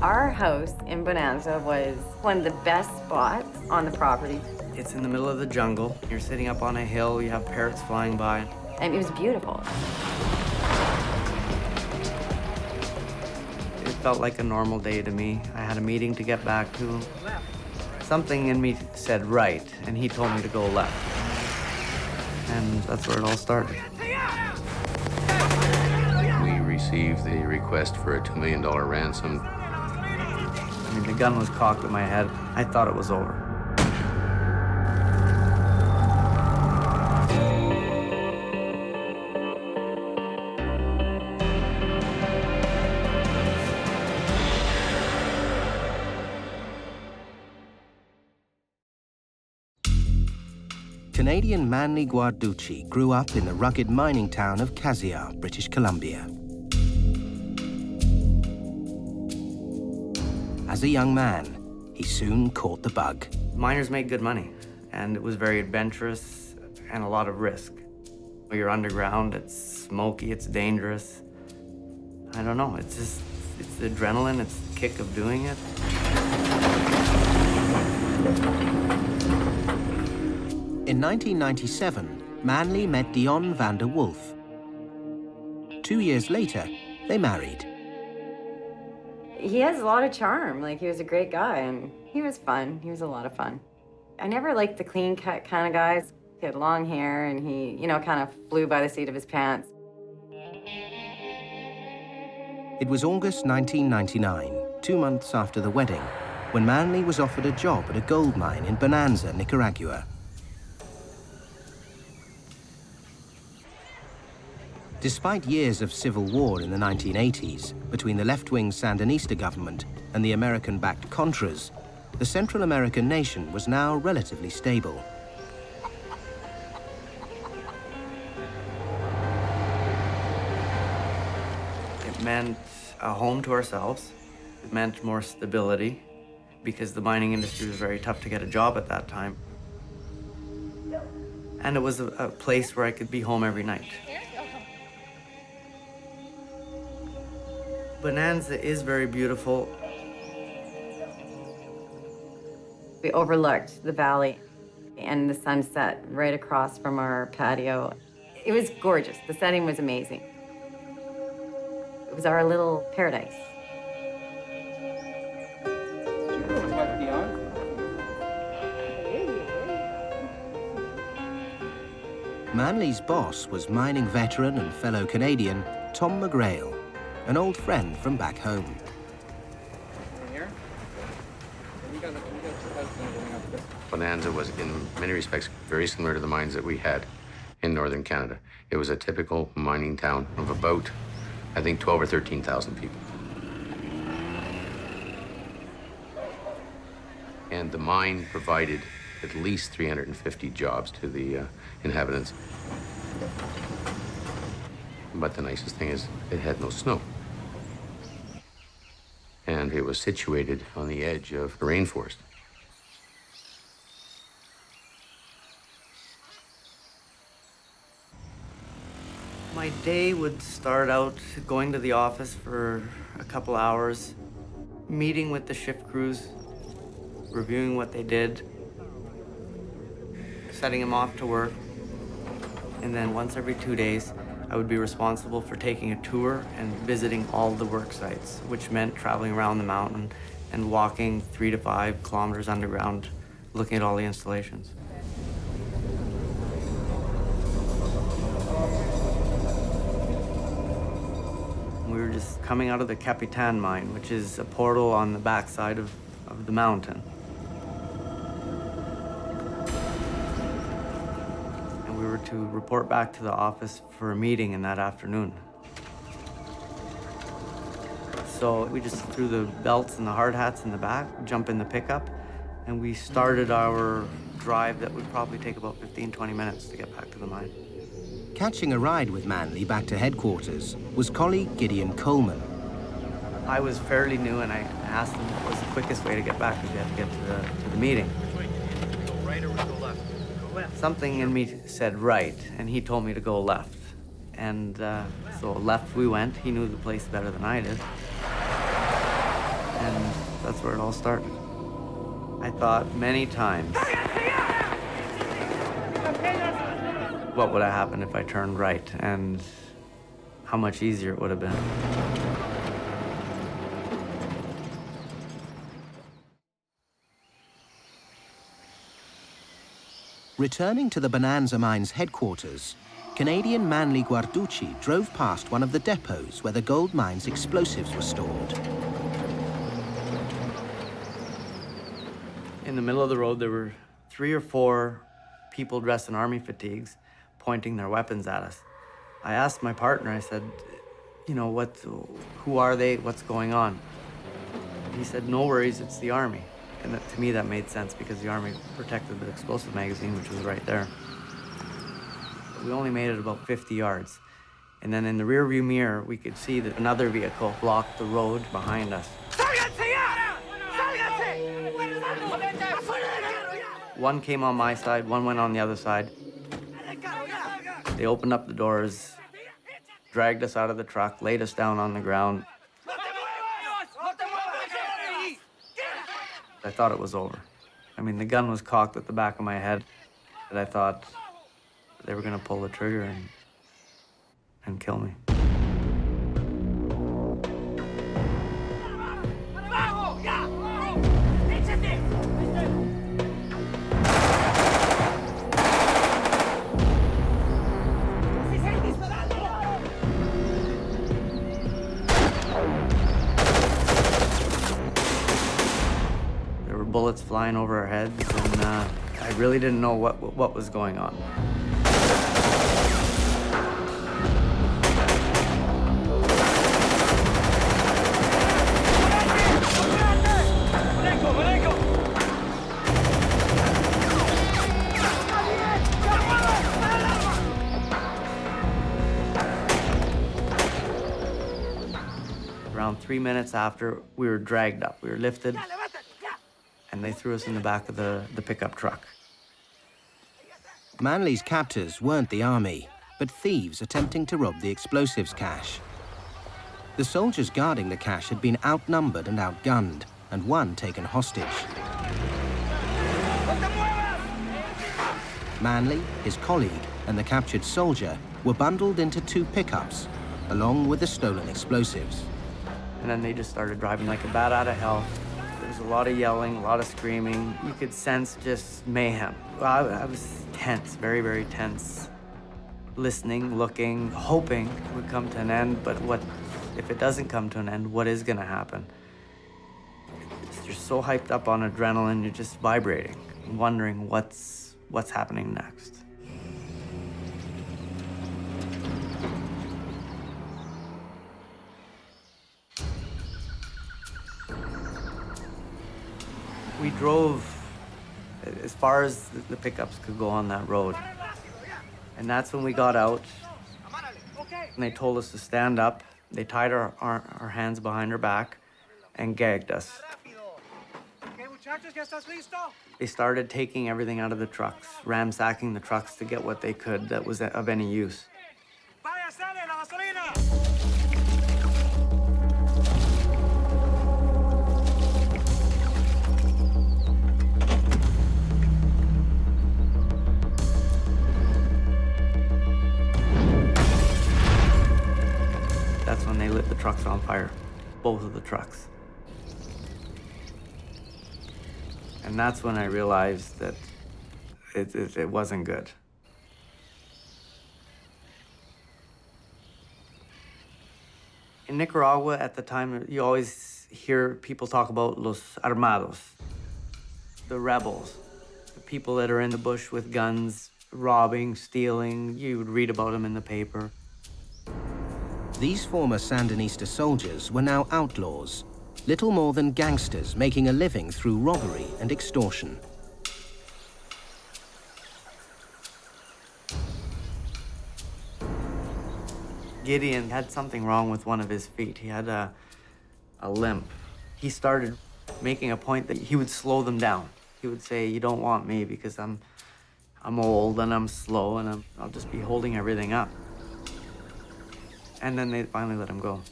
Our house in Bonanza was one of the best spots on the property. It's in the middle of the jungle. You're sitting up on a hill, you have parrots flying by. And it was beautiful. It felt like a normal day to me. I had a meeting to get back to. Something in me said right, and he told me to go left. And that's where it all started. We received the request for a $2 million ransom. I mean, the gun was cocked at my head. I thought it was over. Canadian Manley Guarducci grew up in the rugged mining town of Cassiar, British Columbia. As a young man, he soon caught the bug. Miners make good money, and it was very adventurous and a lot of risk. You're underground, it's smoky, it's dangerous. I don't know, it's the adrenaline, it's the kick of doing it. In 1997, Manley met Dionne van der Wolf. 2 years later, they married. He has a lot of charm. Like, he was a great guy, and he was fun. He was a lot of fun. I never liked the clean-cut kind of guys. He had long hair, and he, you know, kind of flew by the seat of his pants. It was August 1999, 2 months after the wedding, when Manley was offered a job at a gold mine in Bonanza, Nicaragua. Despite years of civil war in the 1980s between the left-wing Sandinista government and the American-backed Contras, the Central American nation was now relatively stable. It meant a home to ourselves. It meant more stability, because the mining industry was very tough to get a job at that time. And it was a place where I could be home every night. Bonanza is very beautiful. We overlooked the valley and the sunset right across from our patio. It was gorgeous. The setting was amazing. It was our little paradise. Manley's boss was mining veteran and fellow Canadian Tom McGrail, an old friend from back home. Bonanza was, in many respects, very similar to the mines that we had in northern Canada. It was a typical mining town of about, I think, 12 or 13,000 people. And the mine provided at least 350 jobs to the inhabitants. But the nicest thing is it had no snow. And it was situated on the edge of the rainforest. My day would start out going to the office for a couple hours, meeting with the shift crews, reviewing what they did, setting them off to work. And then once every 2 days, I would be responsible for taking a tour and visiting all the work sites, which meant traveling around the mountain and walking 3 to 5 kilometers underground, looking at all the installations. We were just coming out of the Capitan mine, which is a portal on the backside of the mountain. We were to report back to the office for a meeting in that afternoon. So we just threw the belts and the hard hats in the back, jump in the pickup, and we started our drive that would probably take about 15, 20 minutes to get back to the mine. Catching a ride with Manley back to headquarters was colleague Gideon Coleman. I was fairly new, and I asked him what was the quickest way to get back to get to the meeting. Go right or go left? Go left. Something in me said right, and he told me to go left. And so left we went. He knew the place better than I did. And that's where it all started. I thought many times, what would have happened if I turned right, and how much easier it would have been. Returning to the Bonanza mine's headquarters, Canadian Manley Guarducci drove past one of the depots where the gold mine's explosives were stored. In the middle of the road, there were 3 or 4 people dressed in army fatigues pointing their weapons at us. I asked my partner, I said, you know, who are they? What's going on? He said, no worries, it's the army. And to me, that made sense because the army protected the explosive magazine, which was right there. We only made it about 50 yards. And then in the rearview mirror, we could see that another vehicle blocked the road behind us. One came on my side, one went on the other side. They opened up the doors, dragged us out of the truck, laid us down on the ground. I thought it was over. I mean, the gun was cocked at the back of my head, and I thought they were gonna pull the trigger and kill me. Bullets flying over our heads, and I really didn't know what was going on. Around 3 minutes after, we were dragged up. We were lifted, and they threw us in the back of the pickup truck. Manley's captors weren't the army, but thieves attempting to rob the explosives cache. The soldiers guarding the cache had been outnumbered and outgunned, and one taken hostage. Manley, his colleague, and the captured soldier were bundled into 2 pickups, along with the stolen explosives. And then they just started driving like a bat out of hell. There was a lot of yelling, a lot of screaming. You could sense just mayhem. I was tense, very, very tense. Listening, looking, hoping it would come to an end, but what if it doesn't come to an end? What is gonna happen? You're so hyped up on adrenaline, you're just vibrating, wondering what's happening next. We drove as far as the pickups could go on that road. And that's when we got out, and they told us to stand up. They tied our hands behind our back and gagged us. They started taking everything out of the trucks, ransacking the trucks to get what they could that was of any use. That's when they lit the trucks on fire, both of the trucks. And that's when I realized that it wasn't good. In Nicaragua at the time, you always hear people talk about los armados, the rebels, the people that are in the bush with guns, robbing, stealing. You would read about them in the paper. These former Sandinista soldiers were now outlaws, little more than gangsters making a living through robbery and extortion. Gideon had something wrong with one of his feet. He had a limp. He started making a point that he would slow them down. He would say, "You don't want me because I'm old and I'm slow and I'll just be holding everything up." And then they finally let him go.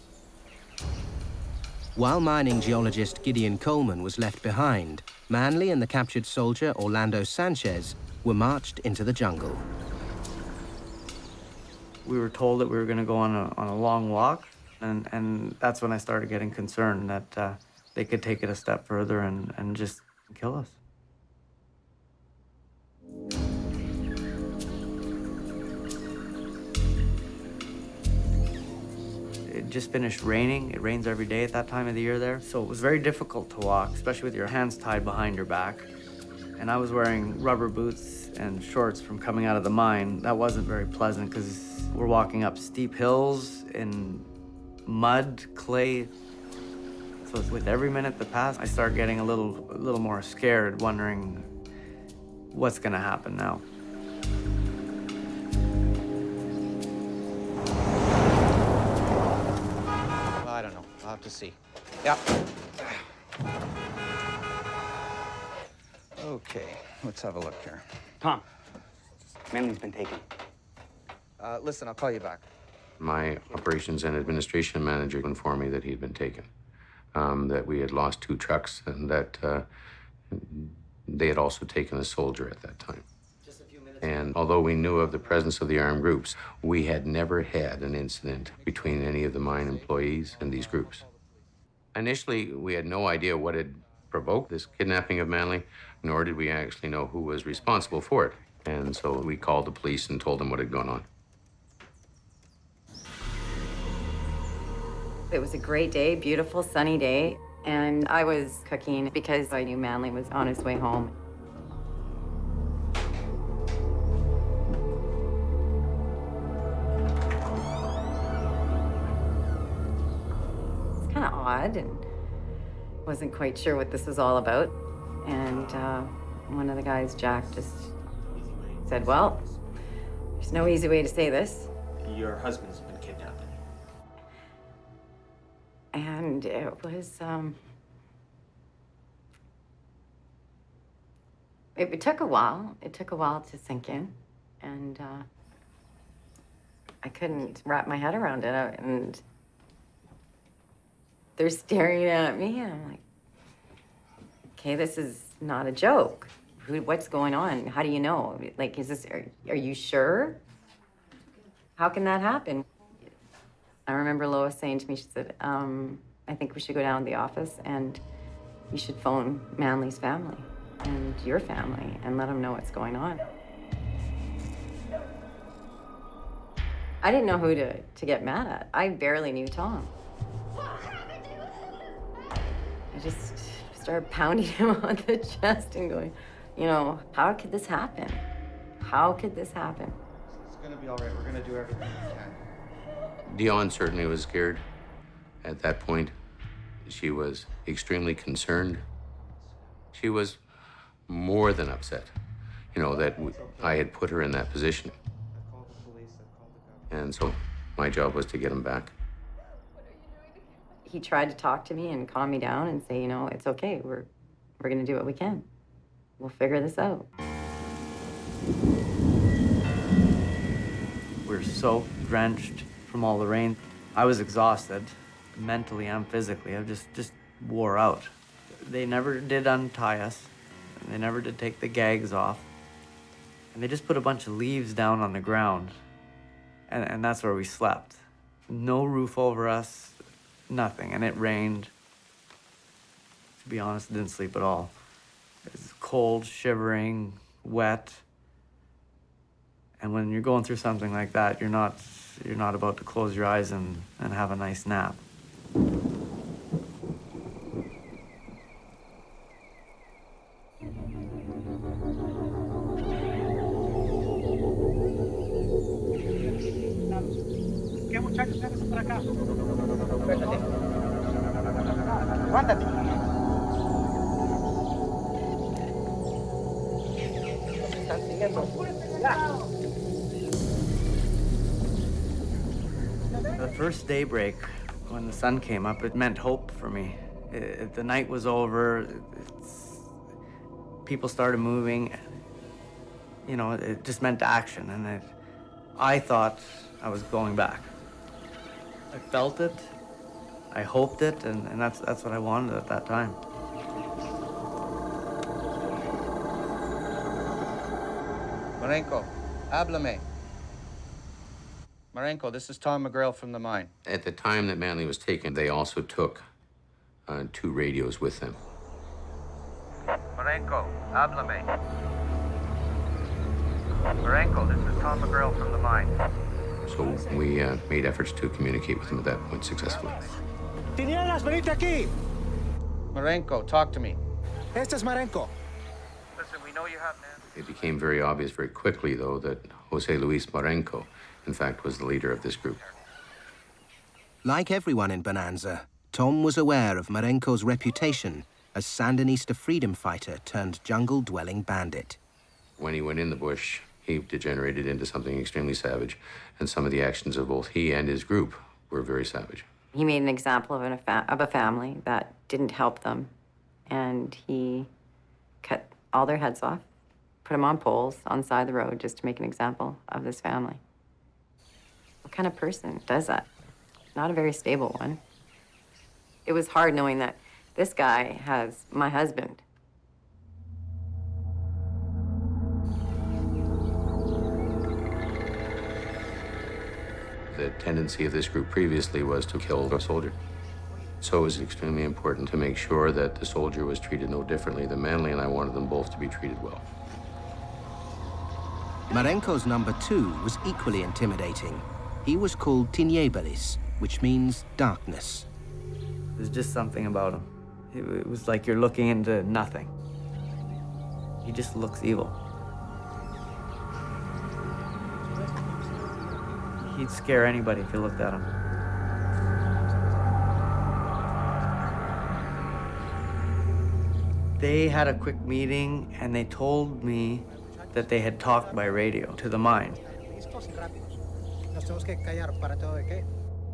While mining geologist Gideon Coleman was left behind, Manley and the captured soldier Orlando Sanchez were marched into the jungle. We were told that we were going to go on a long walk, and that's when I started getting concerned that they could take it a step further and just kill us. It just finished raining. It rains every day at that time of the year there, so it was very difficult to walk, especially with your hands tied behind your back. And I was wearing rubber boots and shorts from coming out of the mine. That wasn't very pleasant because we're walking up steep hills in mud, clay. So with every minute that passed, I started getting a little more scared, wondering what's gonna happen now. Well, I don't know. I'll have to see. Yeah. Okay, let's have a look here. Tom, Manley's been taken. Listen, I'll call you back. My operations and administration manager informed me that he had been taken, that we had lost 2 trucks, and that they had also taken a soldier at that time. And although we knew of the presence of the armed groups, we had never had an incident between any of the mine employees and these groups. Initially, we had no idea what had provoked this kidnapping of Manley, nor did we actually know who was responsible for it. And so we called the police and told them what had gone on. It was a great day, beautiful sunny day, and I was cooking because I knew Manley was on his way home. It's kind of odd, and wasn't quite sure what this was all about. And one of the guys, Jack, just said, well, there's no easy way to say this. Your husband's been kidnapped. And it was, it took a while. It took a while to sink in. And I couldn't wrap my head around it. And they're staring at me, and I'm like, okay, this is not a joke. What's going on? How do you know? Like, are you sure? How can that happen? I remember Lois saying to me, she said, I think we should go down to the office and you should phone Manley's family and your family and let them know what's going on. I didn't know who to get mad at. I barely knew Tom. I just started pounding him on the chest and going, you know, how could this happen? How could this happen? It's gonna be all right. We're gonna do everything we can. Dionne certainly was scared. At that point, she was extremely concerned. She was more than upset, you know, that I had put her in that position. I called the police, I called the government. And so my job was to get him back. He tried to talk to me and calm me down and say, you know, it's okay. We're gonna do what we can. We'll figure this out. We're soaked, drenched from all the rain. I was exhausted, mentally and physically. I just wore out. They never did untie us. They never did take the gags off. And they just put a bunch of leaves down on the ground. And that's where we slept. No roof over us, nothing. And it rained. To be honest, I didn't sleep at all. It was cold, shivering, wet. And when you're going through something like that, you're not about to close your eyes and have a nice nap. ¿Qué muchachos? Vénganse para acá. Aguántate. Están siguiendo. The first daybreak, when the sun came up, it meant hope for me. The night was over. People started moving. You know, it just meant action, and I thought I was going back. I felt it. I hoped it, and that's what I wanted at that time. Marenko, háblame. Marenko, this is Tom McGrail from the mine. At the time that Manley was taken, they also took 2 radios with them. Marenko, háblame. Marenko, this is Tom McGrail from the mine. So we made efforts to communicate with them at that point successfully. Tinieblas, venite aquí. Marenko, talk to me. Este es Marenko. Listen, we know you have man. It became very obvious very quickly, though, that Jose Luis Marenco, in fact, was the leader of this group. Like everyone in Bonanza, Tom was aware of Marenco's reputation as Sandinista freedom fighter turned jungle-dwelling bandit. When he went in the bush, he degenerated into something extremely savage, and some of the actions of both he and his group were very savage. He made an example of a family that didn't help them, and he cut all their heads off, put them on poles on the side of the road just to make an example of this family. What kind of person does that? Not a very stable one. It was hard knowing that this guy has my husband. The tendency of this group previously was to kill a soldier. So it was extremely important to make sure that the soldier was treated no differently than Manley, and I wanted them both to be treated well. Marenco's number 2 was equally intimidating. He was called Tinieblas, which means darkness. There's just something about him. It was like you're looking into nothing. He just looks evil. He'd scare anybody if you looked at him. They had a quick meeting, and they told me that they had talked by radio to the mine.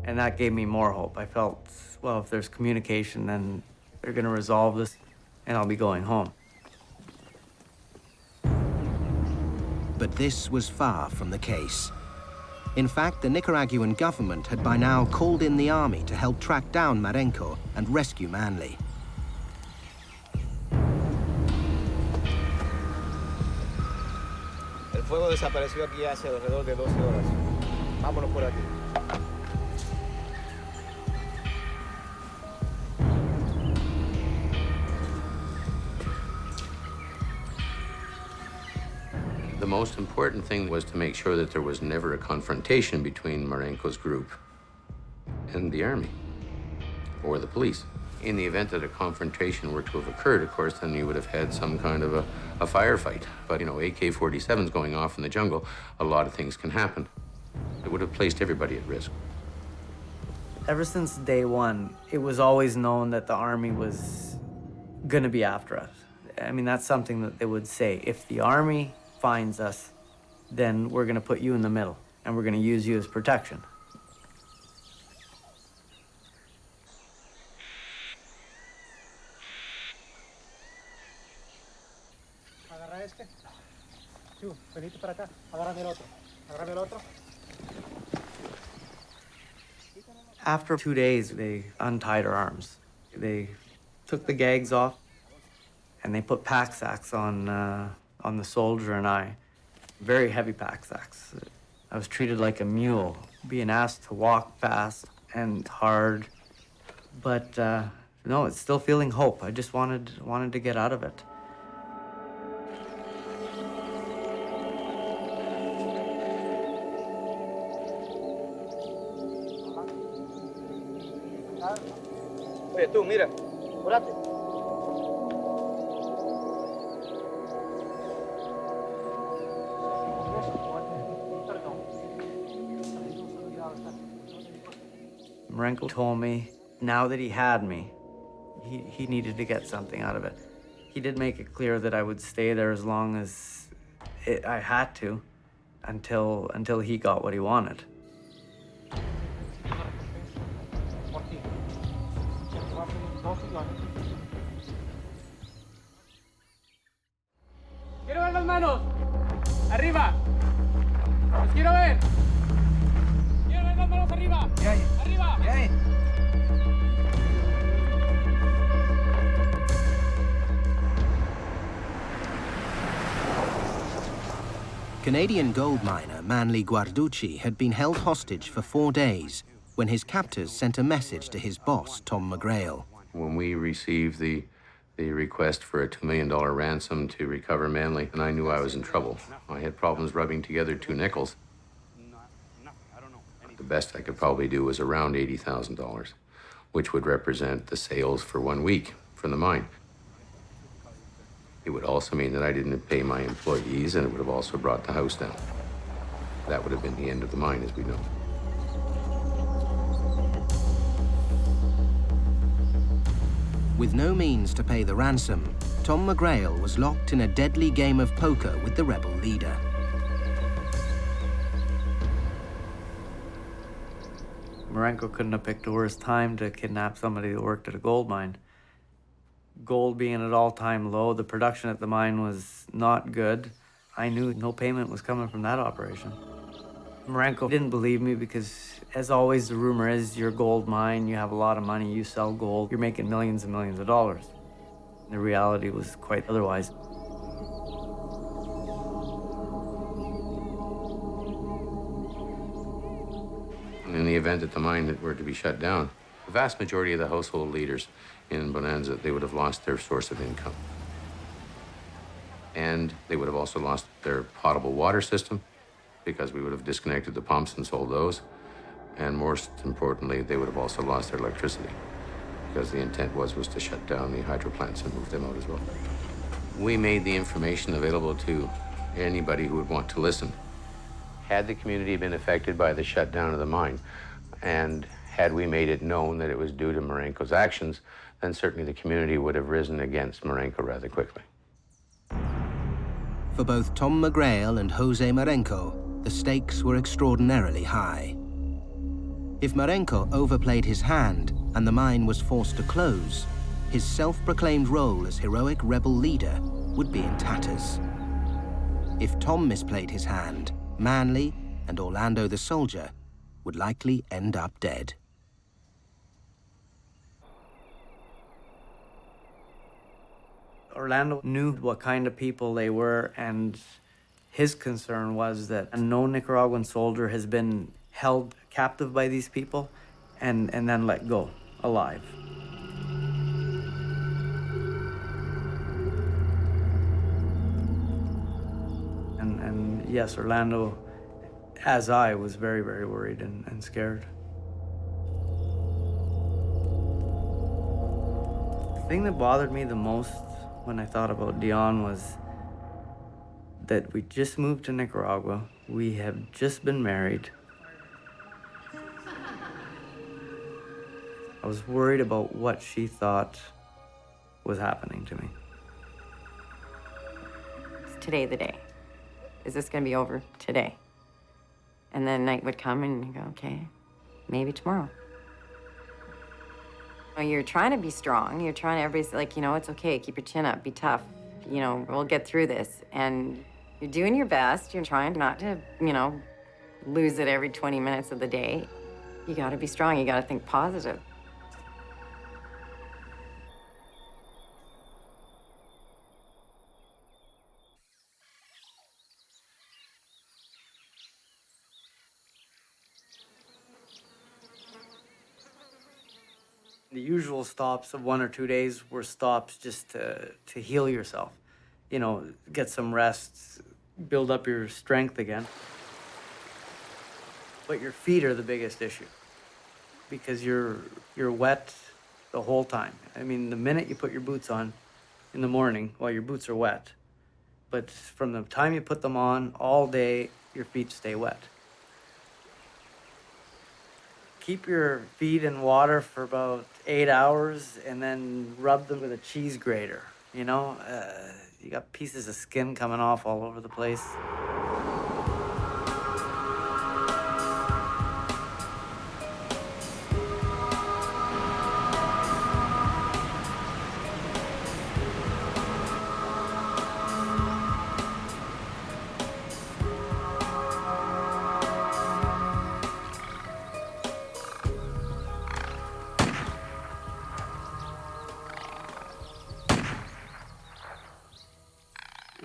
And that gave me more hope. I felt, well, if there's communication, then they're gonna resolve this, and I'll be going home. But this was far from the case. In fact, the Nicaraguan government had by now called in the army to help track down Marenco and rescue Manley. El fuego desapareció aquí hace alrededor de 12 horas. Vámonos por aquí. The most important thing was to make sure that there was never a confrontation between Marenco's group and the army or the police. In the event that a confrontation were to have occurred, of course, then you would have had some kind of a firefight. But, you know, AK-47s going off in the jungle, a lot of things can happen. It would have placed everybody at risk. Ever since day one, it was always known that the army was gonna be after us. I mean, that's something that they would say. If the army finds us, then we're gonna put you in the middle, and we're gonna use you as protection. Agarra este. Tú, venite para acá. Agárrame el otro. Agárrame el otro. After 2 days, they untied our arms. They took the gags off, and they put pack sacks on the soldier and I. Very heavy pack sacks. I was treated like a mule, being asked to walk fast and hard. But no, it's still feeling hope. I just wanted to get out of it. Oye, tú, mira. Apúrate. Marenco told me now that he had me, he needed to get something out of it. He did make it clear that I would stay there as long as I had to, until he got what he wanted. Quiero ver las manos. Arriba. Los quiero ver. Quiero ver las manos arriba. Canadian gold miner Manley Guarducci had been held hostage for 4 days when his captors sent a message to his boss, Tom McGrail. When we received the request for a $2 million ransom to recover Manley, and I knew I was in trouble. I had problems rubbing together 2 nickels. The best I could probably do was around $80,000, which would represent the sales for 1 week from the mine. It would also mean that I didn't pay my employees, and it would have also brought the house down. That would have been the end of the mine, as we know. With no means to pay the ransom, Tom McGrail was locked in a deadly game of poker with the rebel leader. Marenko couldn't have picked a worse time to kidnap somebody that worked at a gold mine. Gold being at all-time low, the production at the mine was not good. I knew no payment was coming from that operation. Marenko didn't believe me because, as always, the rumor is you're a gold mine, you have a lot of money, you sell gold, you're making millions and millions of dollars. The reality was quite otherwise. In the event that the mine were to be shut down, the vast majority of the household leaders in Bonanza, they would have lost their source of income. And they would have also lost their potable water system because we would have disconnected the pumps and sold those. And most importantly, they would have also lost their electricity because the intent was to shut down the hydro plants and move them out as well. We made the information available to anybody who would want to listen. Had the community been affected by the shutdown of the mine, and had we made it known that it was due to Marenko's actions, then certainly the community would have risen against Marenko rather quickly. For both Tom McGrail and Jose Marenko, the stakes were extraordinarily high. If Marenko overplayed his hand and the mine was forced to close, his self-proclaimed role as heroic rebel leader would be in tatters. If Tom misplayed his hand, Manley and Orlando the soldier would likely end up dead. Orlando knew what kind of people they were, and his concern was that no Nicaraguan soldier has been held captive by these people and then let go alive. And yes, Orlando, as I, was very, very worried and scared. The thing that bothered me the most when I thought about Dionne was that we just moved to Nicaragua. We have just been married. I was worried about what she thought was happening to me. Is today the day? Is this gonna be over today? And then night would come and you go, okay, maybe tomorrow. You're trying to be strong. You're trying to, everybody's like, you know, it's okay, keep your chin up, be tough. You know, we'll get through this. And you're doing your best. You're trying not to, you know, lose it every 20 minutes of the day. You gotta be strong. You gotta think positive. The usual stops of 1 or 2 days were stops just to heal yourself. You know, get some rest, build up your strength again. But your feet are the biggest issue because you're wet the whole time. I mean, the minute you put your boots on in the morning, well, your boots are wet. But from the time you put them on, all day, your feet stay wet. Keep your feet in water for about 8 hours and then rub them with a cheese grater, you know? You got pieces of skin coming off all over the place.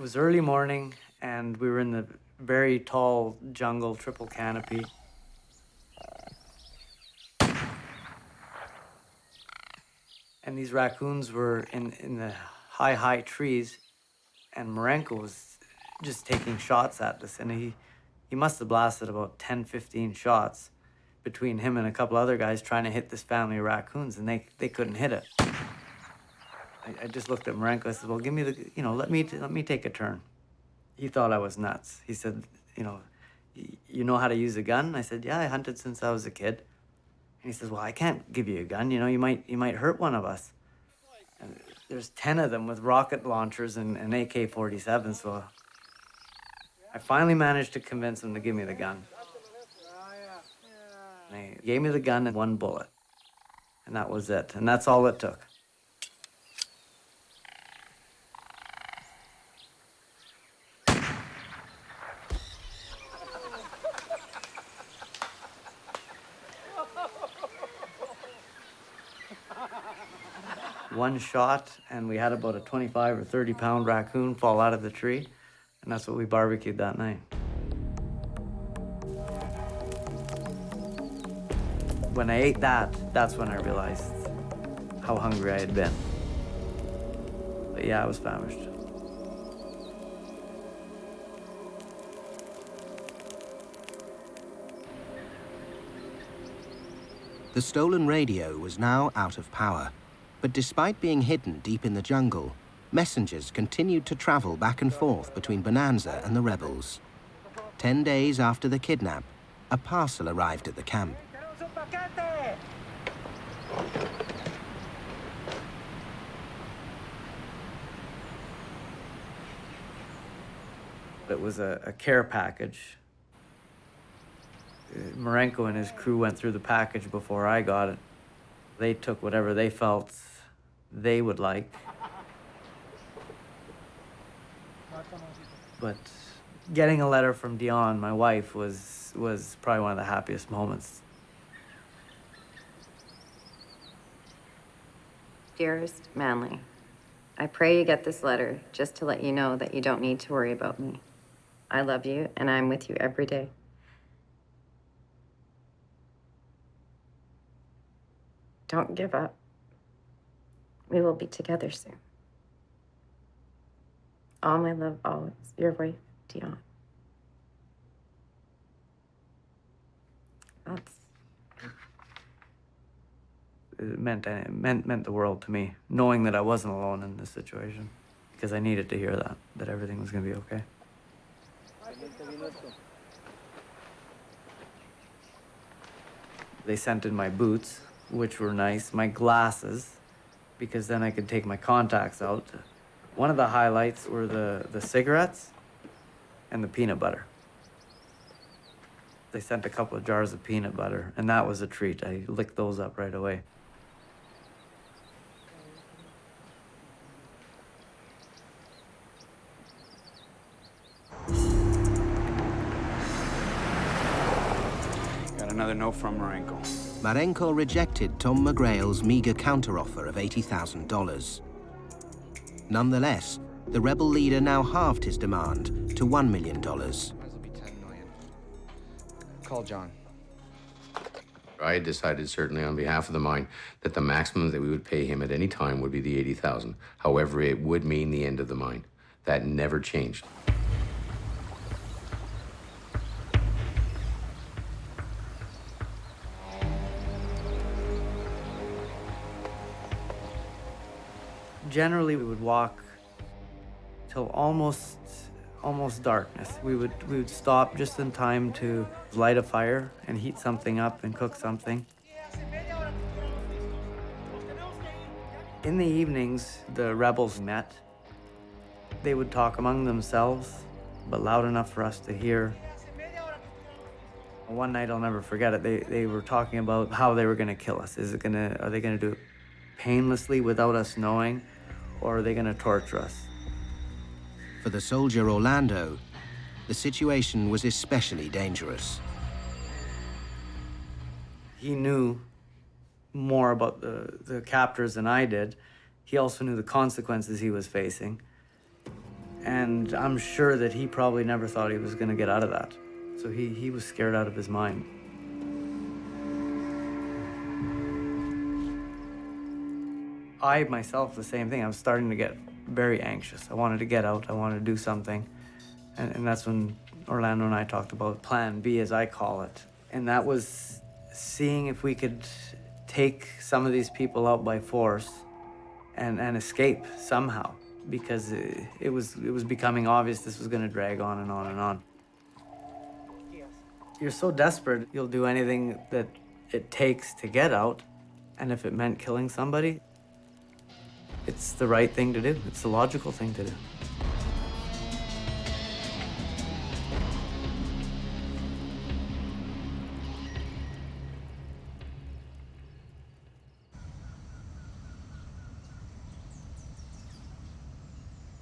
was early morning, and we were in the very tall jungle, triple canopy. And these raccoons were in the high trees, and Marenko was just taking shots at us, and he must have blasted about 10, 15 shots between him and a couple other guys trying to hit this family of raccoons, and they couldn't hit it. I just looked at Marenko. I said, well, give me the, let me take a turn. He thought I was nuts. He said, you know how to use a gun? I said, yeah, I hunted since I was a kid. And he says, well, I can't give you a gun. You might hurt one of us. And there's 10 of them with rocket launchers and AK-47, so I finally managed to convince him to give me the gun. And he gave me the gun and 1 bullet. And that was it. And that's all it took. One shot, and we had about a 25 or 30-pound raccoon fall out of the tree, and that's what we barbecued that night. When I ate that, that's when I realized how hungry I had been. But yeah, I was famished. The stolen radio was now out of power. But despite being hidden deep in the jungle, messengers continued to travel back and forth between Bonanza and the rebels. 10 days after the kidnap, a parcel arrived at the camp. It was a care package. Marenko and his crew went through the package before I got it. They took whatever they felt they would like. But getting a letter from Dionne, my wife, was probably one of the happiest moments. Dearest Manley, I pray you get this letter just to let you know that you don't need to worry about me. I love you, and I'm with you every day. Don't give up. We will be together soon. All my love, always. Your wife, Dionne. It meant the world to me, knowing that I wasn't alone in this situation, because I needed to hear that everything was going to be okay. They sent in my boots, which were nice, my glasses, because then I could take my contacts out. One of the highlights were the cigarettes and the peanut butter. They sent a couple of jars of peanut butter, and that was a treat. I licked those up right away. Got another note from Marenko. Marenko rejected Tom McGrail's meager counteroffer of $80,000. Nonetheless, the rebel leader now halved his demand to $1 million. Might as well be 10 million. Call John. I had decided, certainly on behalf of the mine, that the maximum that we would pay him at any time would be the $80,000. However, it would mean the end of the mine. That never changed. Generally, we would walk till almost darkness. We would stop just in time to light a fire and heat something up and cook something. In the evenings, the rebels met. They would talk among themselves, but loud enough for us to hear. One night, I'll never forget it, they were talking about how they were gonna kill us. Are they gonna do it painlessly without us knowing, or are they gonna torture us? For the soldier Orlando, the situation was especially dangerous. He knew more about the captors than I did. He also knew the consequences he was facing. And I'm sure that he probably never thought he was going to get out of that. So he was scared out of his mind. I myself, the same thing. I was starting to get very anxious. I wanted to get out. I wanted to do something. And that's when Orlando and I talked about Plan B, as I call it. And that was seeing if we could take some of these people out by force and escape somehow, because it was becoming obvious this was going to drag on and on and on. You're so desperate, you'll do anything that it takes to get out. And if it meant killing somebody, it's the right thing to do. It's the logical thing to do.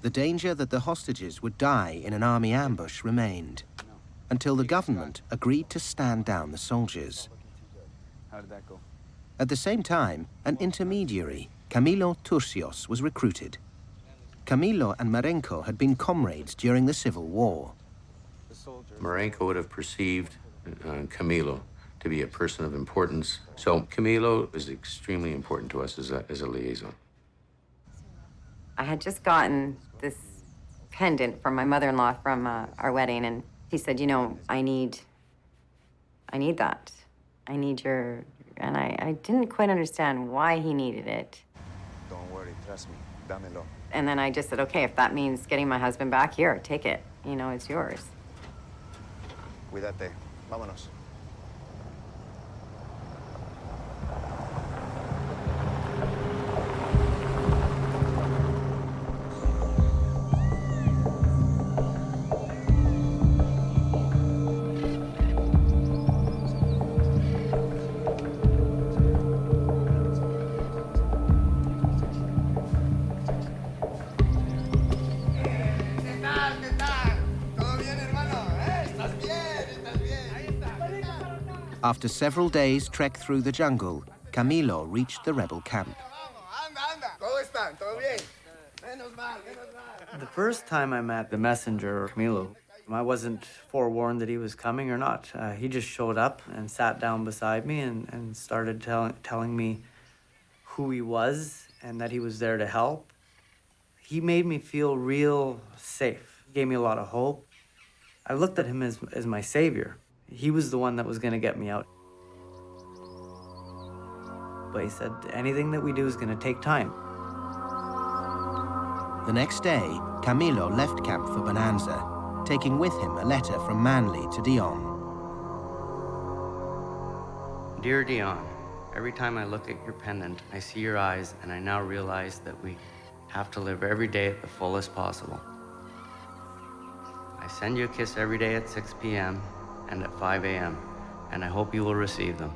The danger that the hostages would die in an army ambush remained, until the government agreed to stand down the soldiers. How did that go? At the same time, an intermediary, Camilo Turcios, was recruited. Camilo and Marenco had been comrades during the Civil War. Marenco would have perceived Camilo to be a person of importance. So Camilo is extremely important to us as a liaison. I had just gotten this pendant from my mother-in-law from our wedding, and he said, you know, I need that. I need your... And I didn't quite understand why he needed it. Don't worry, trust me. Dámelo. And then I just said, okay, if that means getting my husband back, here, take it. You know, it's yours. Cuídate. Vámonos. After several days' trek through the jungle, Camilo reached the rebel camp. The first time I met the messenger, Camilo, I wasn't forewarned that he was coming or not. He just showed up and sat down beside me and started telling me who he was and that he was there to help. He made me feel real safe. He gave me a lot of hope. I looked at him as my savior. He was the one that was going to get me out. But he said, anything that we do is going to take time. The next day, Camilo left camp for Bonanza, taking with him a letter from Manley to Dionne. Dear Dionne, every time I look at your pendant, I see your eyes, and I now realize that we have to live every day at the fullest possible. I send you a kiss every day at 6 p.m. and at 5 a.m., and I hope you will receive them.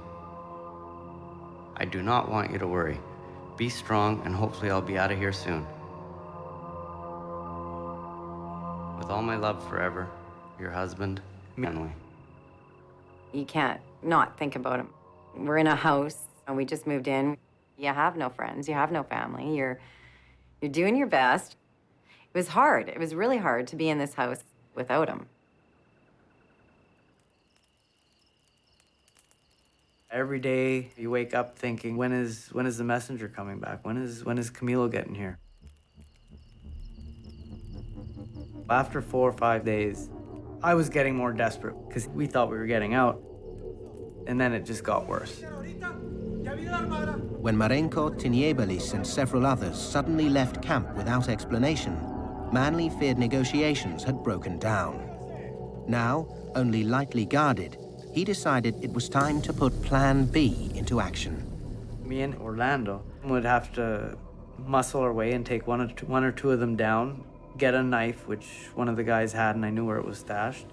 I do not want you to worry. Be strong, and hopefully I'll be out of here soon. With all my love forever, your husband, Manley. You can't not think about him. We're in a house, and we just moved in. You have no friends, you have no family. You're doing your best. It was hard. It was really hard to be in this house without him. Every day you wake up thinking, when is the messenger coming back? When is Camilo getting here? After 4 or 5 days, I was getting more desperate because we thought we were getting out. And then it just got worse. When Marenco, Tiniebelis, and several others suddenly left camp without explanation, Manley feared negotiations had broken down. Now, only lightly guarded, he decided it was time to put Plan B into action. Me and Orlando would have to muscle our way and take one or two of them down, get a knife, which one of the guys had, and I knew where it was stashed.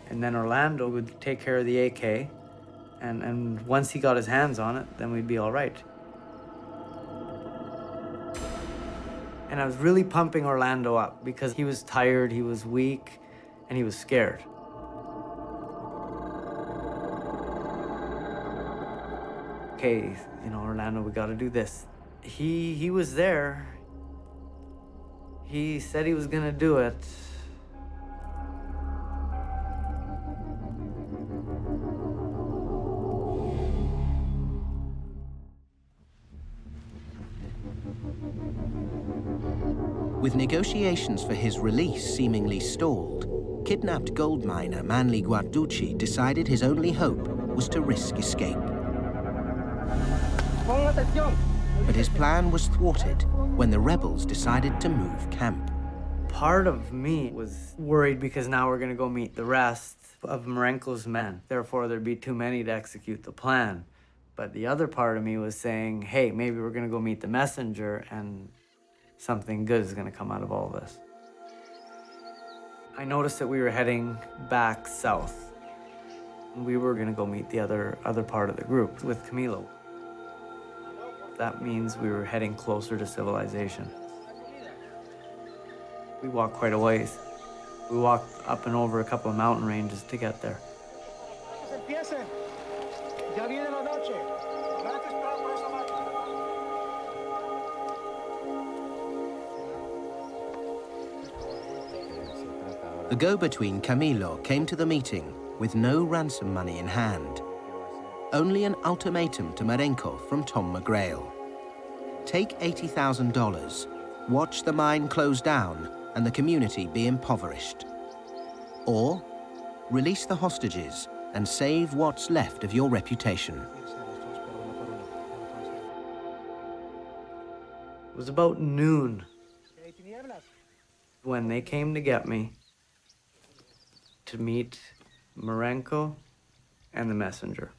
And then Orlando would take care of the AK, and once he got his hands on it, then we'd be all right. And I was really pumping Orlando up because he was tired, he was weak, and he was scared. Okay, you know, Orlando, we gotta do this. He was there. He said he was gonna do it. With negotiations for his release seemingly stalled, kidnapped gold miner Manley Guarducci decided his only hope was to risk escape. But his plan was thwarted when the rebels decided to move camp. Part of me was worried because now we're gonna go meet the rest of Marenko's men. Therefore, there'd be too many to execute the plan. But the other part of me was saying, hey, maybe we're gonna go meet the messenger and something good is gonna come out of all this. I noticed that we were heading back south. We were gonna go meet the other part of the group with Camilo. That means we were heading closer to civilization. We walked quite a ways. We walked up and over a couple of mountain ranges to get there. The go-between Camilo came to the meeting with no ransom money in hand. Only an ultimatum to Marenko from Tom McGrail. Take $80,000, watch the mine close down and the community be impoverished. Or release the hostages and save what's left of your reputation. It was about noon when they came to get me to meet Marenko and the messenger.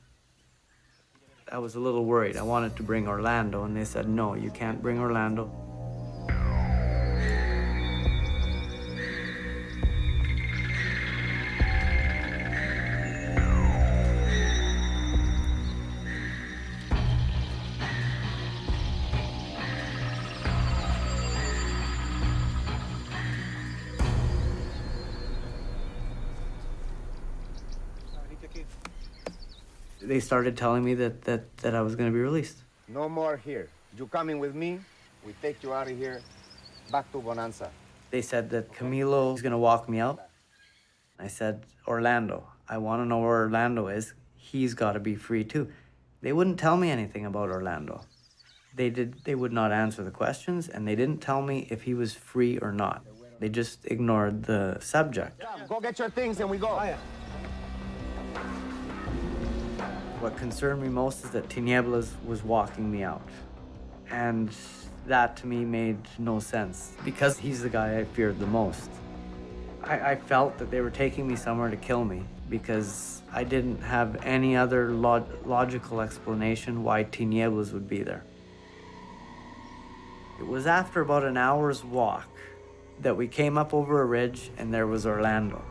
I was a little worried. I wanted to bring Orlando, and they said, no, you can't bring Orlando. They started telling me that I was going to be released. No more here. You coming with me? We take you out of here, back to Bonanza. They said that Camilo is going to walk me out. I said, Orlando. I want to know where Orlando is. He's got to be free too. They wouldn't tell me anything about Orlando. They would not answer the questions, and they didn't tell me if he was free or not. They just ignored the subject. Go get your things and we go. What concerned me most is that Tinieblas was walking me out. And that to me made no sense because he's the guy I feared the most. I felt that they were taking me somewhere to kill me because I didn't have any other logical explanation why Tinieblas would be there. It was after about an hour's walk that we came up over a ridge and there was Orlando.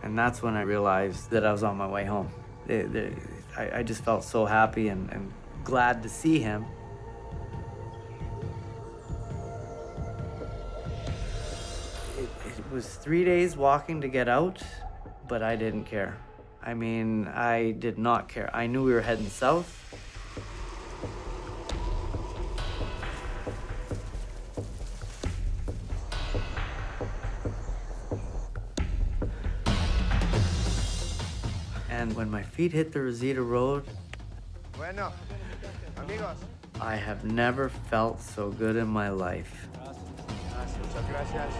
And that's when I realized that I was on my way home. I just felt so happy and glad to see him. It was 3 days walking to get out, but I didn't care. I mean, I did not care. I knew we were heading south. And when my feet hit the Rosita Road, Bueno, amigos. I have never felt so good in my life. Muchas gracias.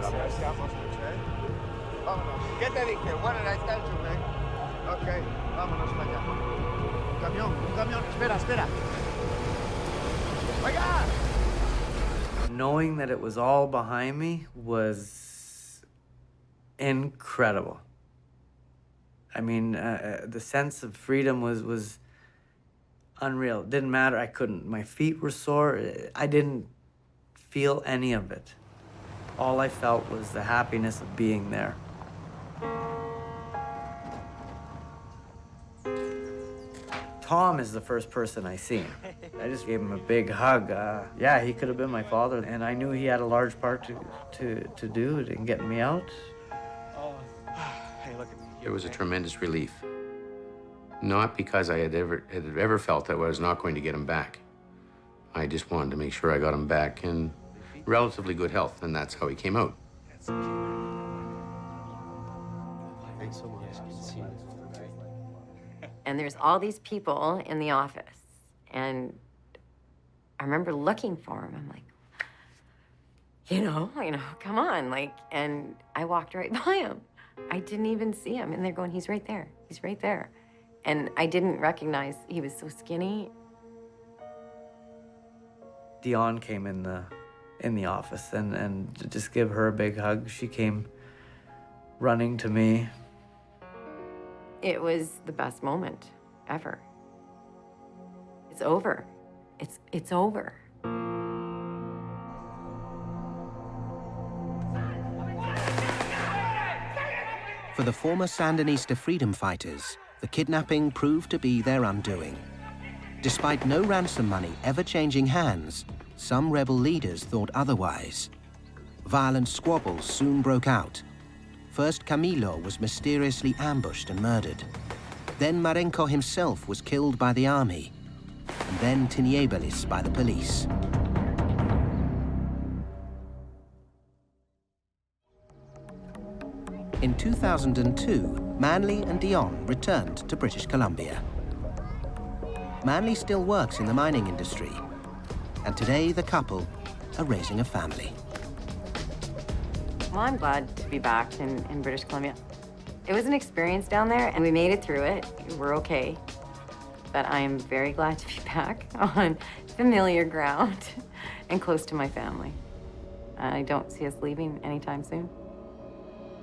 Apreciamos mucho, ¿eh? Vámonos. ¿Qué te dije? What did I tell you, man? Okay, vámonos para allá. Un camión. Espera. Oiga! Knowing that it was all behind me was incredible. I mean, the sense of freedom was unreal. It didn't matter. I couldn't. My feet were sore. I didn't feel any of it. All I felt was the happiness of being there. Tom is the first person I seen. I just gave him a big hug. Yeah, he could have been my father, and I knew he had a large part to do in getting me out. Hey, look at me. It was a tremendous relief. Not because I had ever felt that I was not going to get him back. I just wanted to make sure I got him back in relatively good health, and that's how he came out. Thanks so much. Good to see you. And there's all these people in the office. And I remember looking for him. I'm like, come on. And I walked right by him. I didn't even see him. And they're going, he's right there. He's right there. And I didn't recognize he was so skinny. Dionne came in the office, and to just give her a big hug, she came running to me. It was the best moment ever. It's over. It's over. For the former Sandinista freedom fighters, the kidnapping proved to be their undoing. Despite no ransom money ever changing hands, some rebel leaders thought otherwise. Violent squabbles soon broke out. First, Camilo was mysteriously ambushed and murdered. Then Marenco himself was killed by the army. And then Tiniebelis by the police. In 2002, Manley and Dionne returned to British Columbia. Manley still works in the mining industry, and today the couple are raising a family. Well, I'm glad to be back in British Columbia. It was an experience down there, and we made it through it. We're okay. But I am very glad to be back on familiar ground and close to my family. I don't see us leaving anytime soon.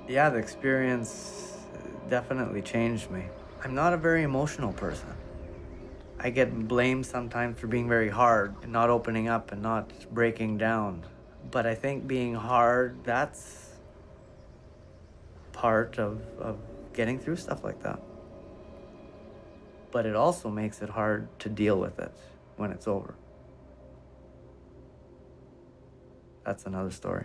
Yeah, the experience definitely changed me. I'm not a very emotional person. I get blamed sometimes for being very hard and not opening up and not breaking down. But I think being hard, that's part of getting through stuff like that. But it also makes it hard to deal with it when it's over. That's another story.